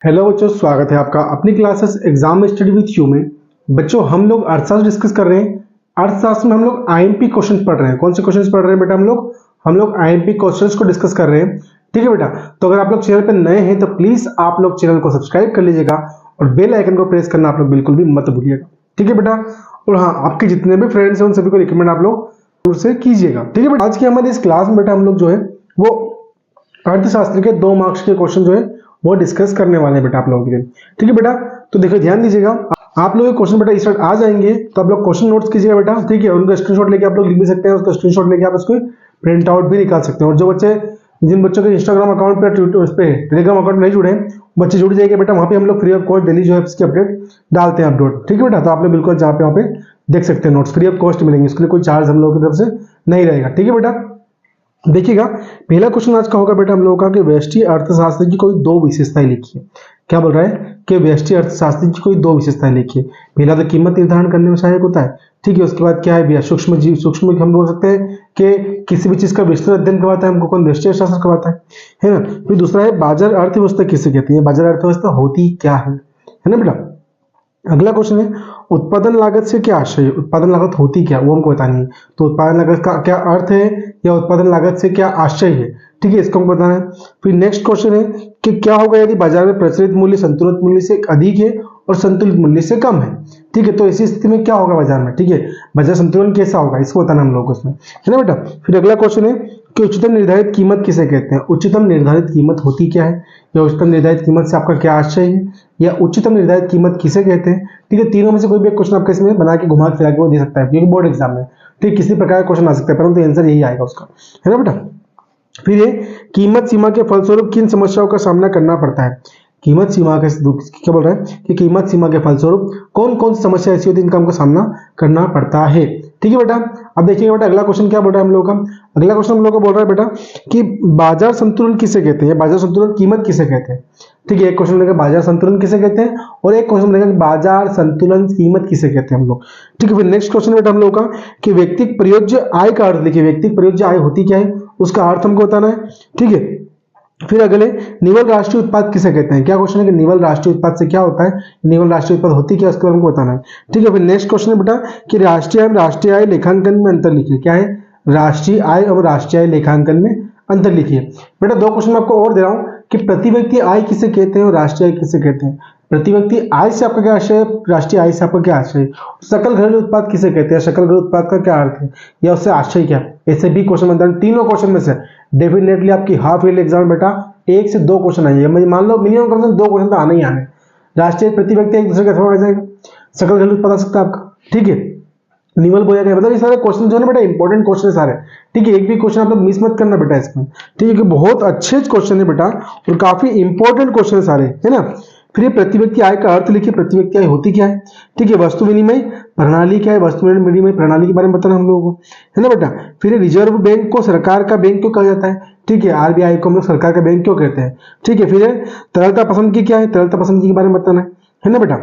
Hello बच्चों, स्वागत है आपका अपनी classes exam study with you में। बच्चों, हम लोग अर्थशास्त्र डिस्कस कर रहे हैं। अर्थशास्त्र में हम लोग आईएमपी क्वेश्चन पढ़ रहे हैं। कौन से क्वेश्चन पढ़ रहे हैं बेटा? हम लोग आईएमपी क्वेश्चंस को डिस्कस कर रहे हैं। ठीक है बेटा। तो अगर आप लोग चैनल पर नए हैं तो प्लीज आप लोग चैनल को सब्सक्राइब कर लीजिएगा और बेल आइकन को प्रेस करना आप लोग बिल्कुल भी मत भूलिएगा। ठीक है बेटा। और हाँ, आपके जितने भी फ्रेंड्स हैं उन सभी को रिकमेंड आप लोग से कीजिएगा। ठीक है बेटा। आज की हमारी इस क्लास में बेटा हम लोग जो है वो अर्थशास्त्र के 2 मार्क्स के क्वेश्चन जो है वो डिस्कस करने वाले हैं बेटा आप लोगों के लिए। ठीक है बेटा। तो देखो, ध्यान दीजिएगा। आप लोग क्वेश्चन बेटा स्टार्ट आ जाएंगे तो आप लोग क्वेश्चन नोट्स कीजिएगा बेटा। ठीक है। उनका स्क्रीनशॉट लेके आप लोग लिख भी सकते हैं, उसका स्क्रीनशॉट लेके आप उसको प्रिंट आउट भी निकाल सकते हैं। और जो बच्चे जिन बच्चों के इंस्टाग्राम अकाउंट पे टेलीग्राम अकाउंट नहीं जुड़े बच्चे जुड़ जाएंगे बेटा। वहाँ पे हम लोग फ्री ऑफ कॉस्ट डेली जो है इसकी अपडेट डालते हैं अपलोड। ठीक है बेटा। तो आप लोग बिल्कुल जहाँ पे वहाँ पे देख सकते हैं, नोट्स फ्री ऑफ कॉस्ट मिलेंगे, इसके लिए कोई चार्ज हम लोगों की तरफ से नहीं रहेगा। ठीक है बेटा। देखिएगा, पहला क्वेश्चन आज का होगा बेटा हम लोगों का कि व्यष्टि अर्थशास्त्र की कोई 2 विशेषताएं लिखिए। क्या बोल रहा है कि व्यष्टि अर्थशास्त्र की कोई 2 विशेषताएं लिखिए। पहला तो कीमत निर्धारण करने में सहायक होता है। ठीक है। उसके बाद क्या है भैया? सूक्ष्म जीव। सूक्ष्म हम बोल सकते हैं कि किसी भी चीज का विस्तृत अध्ययन करवाता है हमको कौन? व्यष्टि अर्थशास्त्र करवाता है ना। फिर दूसरा है बाजार अर्थव्यवस्था किसे कहती है? बाजार अर्थव्यवस्था होती क्या है ना बेटा। अगला क्वेश्चन है उत्पादन लागत से क्या आशय है? उत्पादन लागत होती क्या, वो हमको बतानी है। तो उत्पादन लागत का क्या अर्थ है या उत्पादन लागत से क्या आशय है? ठीक है, इसको हमको बताना है। फिर नेक्स्ट क्वेश्चन है कि क्या होगा यदि बाजार में प्रचलित मूल्य संतुलित मूल्य से अधिक है और संतुलित मूल्य से कम है। ठीक है। तो ऐसी स्थिति में क्या होगा बाजार में? ठीक है, बाजार संतुलन कैसा होगा इसको बताना हम लोग को इसमें, है ना बेटा। फिर अगला क्वेश्चन है कि उच्चतम निर्धारित कीमत किसे कहते हैं? उच्चतम निर्धारित कीमत होती क्या है या उच्चतम निर्धारित कीमत से आपका क्या आशय है या उच्चतम निर्धारित कीमत किसे कहते हैं? ठीक है। तीनों में से कोई भी एक क्वेश्चन आपका इसमें बना के घुमा फिरा के वो दे सकता है, क्योंकि बोर्ड एग्जाम में ठीक किसी प्रकार का क्वेश्चन आ सकता है, परंतु आंसर यही आएगा उसका, है ना बेटा। फिर ये कीमत सीमा के फलस्वरूप किन समस्याओं का सामना करना पड़ता है? कीमत सीमा के क्या बोल रहा है कि कीमत सीमा के फलस्वरूप कौन कौन सी समस्या ऐसी होती है जिनका हमको सामना करना पड़ता है। ठीक है बेटा। अब देखिएगा बेटा अगला क्वेश्चन क्या बोल रहा है हम लोग का। अगला क्वेश्चन हम लोग को बोल रहा है बेटा कि बाजार संतुलन किसे कहते हैं? बाजार संतुलन कीमत किसे कहते हैं? ठीक है, एक क्वेश्चन मिलेगा बाजार संतुलन किसे कहते हैं और एक क्वेश्चन मिलेगा बाजार संतुलन कीमत किसे कहते हैं हम लोग। ठीक है। फिर नेक्स्ट क्वेश्चन बेटा हम लोग का कि व्यक्तिगत प्रयोज्य आय का अर्थ लिखिए। व्यक्तिगत प्रयोज्य आय होती क्या है उसका अर्थ हमको बताना है। ठीक है। फिर अगले निवल राष्ट्रीय उत्पाद किसे कहते हैं? क्या क्वेश्चन है कि निवल राष्ट्रीय उत्पाद से क्या होता है, निवल राष्ट्रीय उत्पाद होती क्या, उसके बारे में हमको बताना है। ठीक है। फिर नेक्स्ट क्वेश्चन है बेटा कि राष्ट्रीय आय लेखांकन में अंतर लिखिए। क्या है? राष्ट्रीय आय और राष्ट्रीय आय लेखांकन में अंतर लिखिए। बेटा 2 क्वेश्चन मैं आपको और दे रहा हूं कि प्रति व्यक्ति आय किसे कहते हैं और राष्ट्रीय आय किसे कहते हैं। प्रति व्यक्ति आय से आपका क्या आशय है, राष्ट्रीय आय से आपका क्या आशय है। सकल घरेलू उत्पाद किसे कहते हैं, सकल घरेलू उत्पाद का क्या अर्थ है या उससे आशय क्या है। ऐसे भी क्वेश्चन बनता है। तीनों क्वेश्चन में से डेफिनेटली आपकी हाफ ईयरली एग्जाम बेटा 1 से 2 क्वेश्चन आएंगे। मान लो मिनिमम कम से कम 2 क्वेश्चन तो आने ही आने। राष्ट्रीय प्रति व्यक्ति एक दूसरे का थोड़ा जाएगा, सकल घरेलू उत्पाद आ सकता है आपका। ठीक है। निवल बोया गया, मतलब ये सारे क्वेश्चन जो है ना बेटा इंपॉर्टेंट क्वेश्चन है सारे। ठीक है। एक भी क्वेश्चन आप लोग मिस मत करना बेटा इसमें। ठीक है, बहुत अच्छे क्वेश्चन है बेटा और काफी इंपॉर्टेंट क्वेश्चन है सारे, है ना। फिर ये प्रति व्यक्ति आय का अर्थ लिखिए। प्रति व्यक्ति आय होती क्या है? ठीक है। वस्तु विनिमय प्रणाली क्या है? वस्तु विनिमय प्रणाली के बारे में बताना हम लोगों को, है ना बेटा। फिर रिजर्व बैंक को सरकार का बैंक क्यों कहा जाता है? ठीक है, आरबीआई को हम लोग सरकार का बैंक क्यों कहते हैं? ठीक है। फिर तरलता पसंद की क्या है? तरलता पसंद के बारे में बताना है ना बेटा।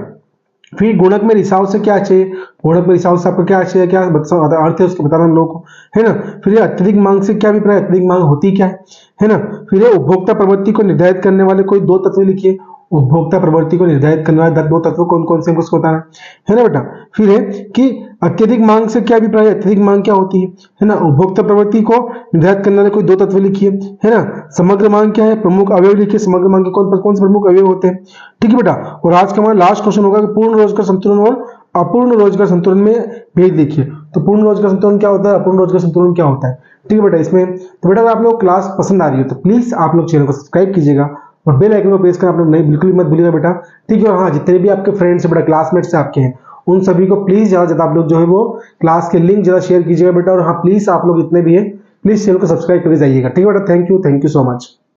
फिर गुणक में रिसाव से क्या चाहिए? गुणक में रिसाव से आपको क्या चाहिए, क्या अर्थ है उसको बताना हम लोगों को, है ना। फिर अत्यधिक मांग से क्या अभिप्राय? अत्यधिक मांग होती क्या है ना। फिर उपभोक्ता प्रवृत्ति को निर्धारित करने वाले कोई 2 तत्व लिखिए। उपभोक्ता प्रवृत्ति को निर्धारित करने वाले 2 तत्व कौन कौन से उसको बताना है ना बेटा। फिर है कि अत्यधिक मांग से क्या अभिप्राय? अत्यधिक मांग क्या होती है ना। उपभोक्ता प्रवृत्ति को निर्धारित करने वाले कोई 2 तत्व लिखिए, है ना। समग्र मांग क्या है? प्रमुख अवयव लिखिए। समग्र मांग के कौन से प्रमुख अवयव होते हैं? ठीक है बेटा। और आज का हमारा लास्ट क्वेश्चन होगा कि पूर्ण रोजगार संतुलन और अपूर्ण रोजगार संतुलन में भेद लिखिए। तो पूर्ण रोजगार संतुलन क्या होता है, अपूर्ण रोजगार संतुलन क्या होता है? ठीक है बेटा। इसमें तो बेटा अगर आप लोग क्लास पसंद आ रही हो तो प्लीज आप लोग चैनल को सब्सक्राइब कीजिएगा और बेल आइकन को प्रेस करना आप लोग नहीं बिल्कुल भी मत भूलिएगा बेटा। ठीक है। और हाँ, जितने भी आपके फ्रेंड्स है बेटा, क्लासमेट्स आपके हैं, उन सभी को प्लीज ज्यादा ज्यादा आप लोग जो है वो क्लास के लिंक ज्यादा शेयर कीजिएगा बेटा। और हाँ, प्लीज आप लोग इतने भी है प्लीज चैनल को सब्सक्राइब करके जाइएगा। ठीक है बेटा। Thank you so much.